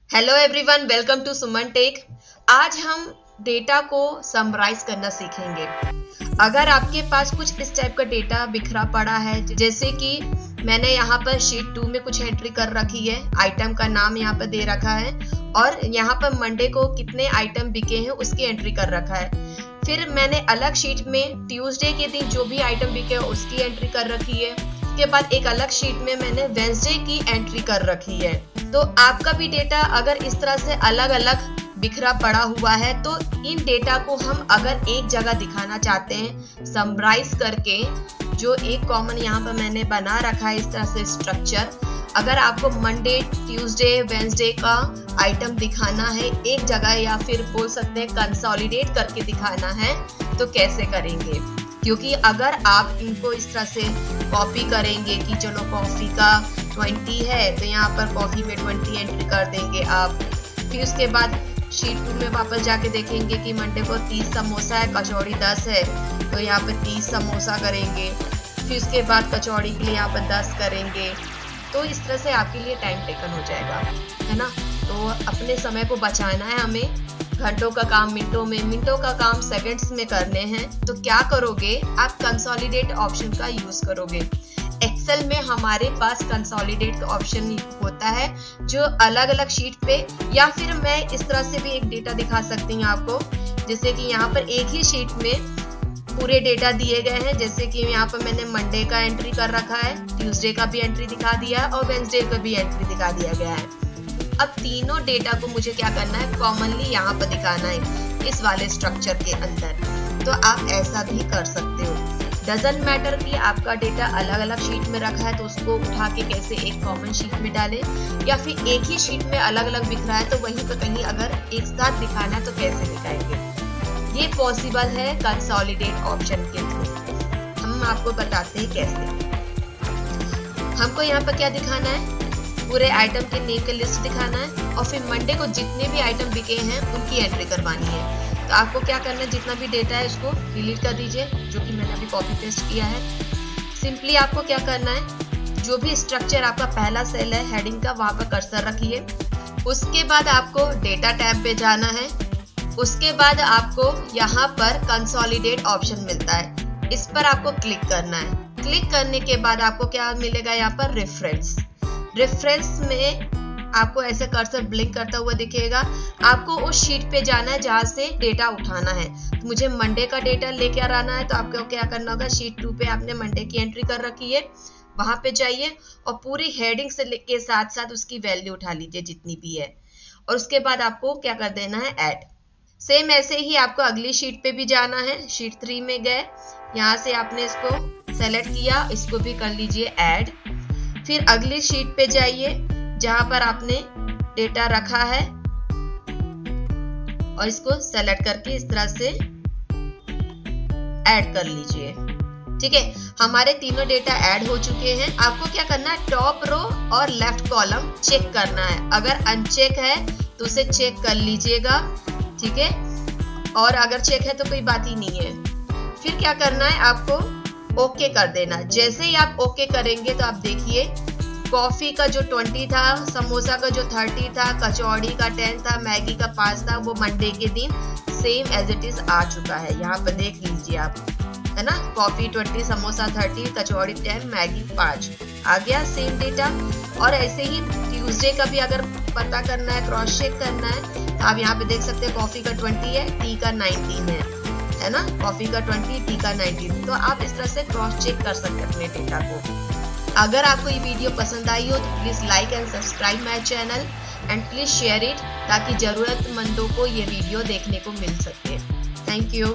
Hello everyone, welcome to Suman tech. आज हम data को समराइज करना सीखेंगे। अगर आपके पास कुछ इस टाइप का डेटा बिखरा पड़ा है, जैसे कि मैंने यहाँ पर शीट 2 में कुछ एंट्री कर रखी है, आइटम का नाम यहाँ पर दे रखा है और यहाँ पर मंडे को कितने आइटम बिके हैं उसकी एंट्री कर रखा है। फिर मैंने अलग शीट में ट्यूसडे के दिन जो भी आइटम बिके उसकी एंट्री कर रखी है। उसके बाद एक अलग शीट में मैंने वेडनेसडे की एंट्री कर रखी है। तो आपका भी डेटा अगर इस तरह से अलग अलग बिखरा पड़ा हुआ है तो इन डेटा को हम अगर एक जगह दिखाना चाहते हैं समराइज करके, जो एक कॉमन यहाँ पर मैंने बना रखा है इस तरह से स्ट्रक्चर, अगर आपको मंडे, ट्यूसडे, वेडनेसडे का आइटम दिखाना है एक जगह या फिर बोल सकते हैं कंसोलिडेट करके दिखाना है तो कैसे करेंगे। क्योंकि अगर आप इनको इस तरह से कॉपी करेंगे कि चलो कॉफी का 20 है तो यहाँ पर कॉफी में 20 एंट्री कर देंगे आप, फिर उसके बाद शीट 2 में वापस जाके देखेंगे कि मंडे को 30 समोसा है, कचौड़ी 10 है तो यहाँ पर 30 समोसा करेंगे, फिर उसके बाद कचौड़ी के लिए यहाँ पर 10 करेंगे। तो इस तरह से आपके लिए टाइम टेकन हो जाएगा, है ना। तो अपने समय को बचाना है हमें, घंटों का काम मिनटों में, मिनटों का काम सेकंड्स में करने हैं। तो क्या करोगे आप, कंसोलिडेट ऑप्शन का यूज करोगे। एक्सेल में हमारे पास कंसोलिडेट का ऑप्शन होता है जो अलग अलग शीट पे, या फिर मैं इस तरह से भी एक डेटा दिखा सकती हूँ आपको, जैसे कि यहाँ पर एक ही शीट में पूरे डेटा दिए गए हैं। जैसे कि यहाँ पर मैंने मंडे का एंट्री कर रखा है, ट्यूसडे का भी एंट्री दिखा दिया और वेडनेसडे का भी एंट्री दिखा दिया गया है। अब तीनों डेटा को मुझे क्या करना है, कॉमनली यहाँ पर दिखाना है इस वाले स्ट्रक्चर के अंदर। तो आप ऐसा भी कर सकते हो, डजंट मैटर कि आपका डेटा अलग अलग शीट में रखा है तो उसको उठा के कैसे एक कॉमन शीट में डालें, या फिर एक ही शीट में अलग अलग दिख रहा है तो वहीं पर कहीं अगर एक साथ दिखाना है तो कैसे दिखाएंगे। ये पॉसिबल है कंसोलिडेट ऑप्शन के थ्रू। हम आपको बताते हैं कैसे। हमको यहाँ पर क्या दिखाना है, पूरे आइटम के नेम के लिस्ट दिखाना है और फिर मंडे को जितने भी आइटम बिके हैं उनकी एंट्री करवानी है। तो आपको क्या करना है, जितना भी डेटा है उसको डिलीट कर दीजिए, जो कि मैंने अभी कॉपी पेस्ट किया है। सिंपली आपको क्या करना है, जो भी स्ट्रक्चर आपका पहला सेल है हेडिंग का, वहां पर कर्सर रखिए। उसके बाद आपको डेटा टैब पे जाना है। उसके बाद आपको यहाँ पर कंसोलिडेट ऑप्शन मिलता है, इस पर आपको क्लिक करना है। क्लिक करने के बाद आपको क्या मिलेगा, यहाँ पर रेफरेंस में आपको ऐसे कर्सर ब्लिंक करता हुआ दिखेगा। आपको उस शीट पे जाना है जहां से डेटा उठाना है। तो मुझे मंडे का डेटा लेके आना है, तो आपको क्या करना होगा, शीट 2 पे आपने मंडे की एंट्री कर रखी है, वहां पे जाइए और पूरी हेडिंग से के साथ साथ उसकी वैल्यू उठा लीजिए जितनी भी है, और उसके बाद आपको क्या कर देना है, ऐड। सेम ऐसे ही आपको अगली शीट पे भी जाना है। शीट 3 में गए, यहाँ से आपने इसको सेलेक्ट किया, इसको भी कर लीजिए ऐड। फिर अगली शीट पे जाइए जहां पर आपने डेटा रखा है और इसको सेलेक्ट करके इस तरह से ऐड कर लीजिए। ठीक है, हमारे तीनों डेटा ऐड हो चुके हैं। आपको क्या करना है, टॉप रो और लेफ्ट कॉलम चेक करना है। अगर अनचेक है तो उसे चेक कर लीजिएगा, ठीक है, और अगर चेक है तो कोई बात ही नहीं है। फिर क्या करना है, आपको ओके कर देना। जैसे ही आप ओके करेंगे तो आप देखिए कॉफी का जो 20 था, समोसा का जो 30 था, कचौड़ी का 10 था, मैगी का 5 था, वो मंडे के दिन सेम एज इट इज आ चुका है। यहाँ पर देख लीजिए आप, है ना, कॉफी 20, समोसा 30, कचौड़ी 10, मैगी 5 आ गया सेम डेटा। और ऐसे ही ट्यूसडे का भी अगर पता करना है, क्रॉस चेक करना है, तो आप यहाँ पे देख सकते हैं कॉफी का 20 है, टी का 19 है ना, कॉफी का 20, टी का 19। तो आप इस तरह से क्रॉस चेक कर सकते हैं अपने डेटा को। अगर आपको ये वीडियो पसंद आई हो तो please like and subscribe my channel and please share it, ताकि जरूरतमंदों को ये वीडियो देखने को मिल सके। Thank you.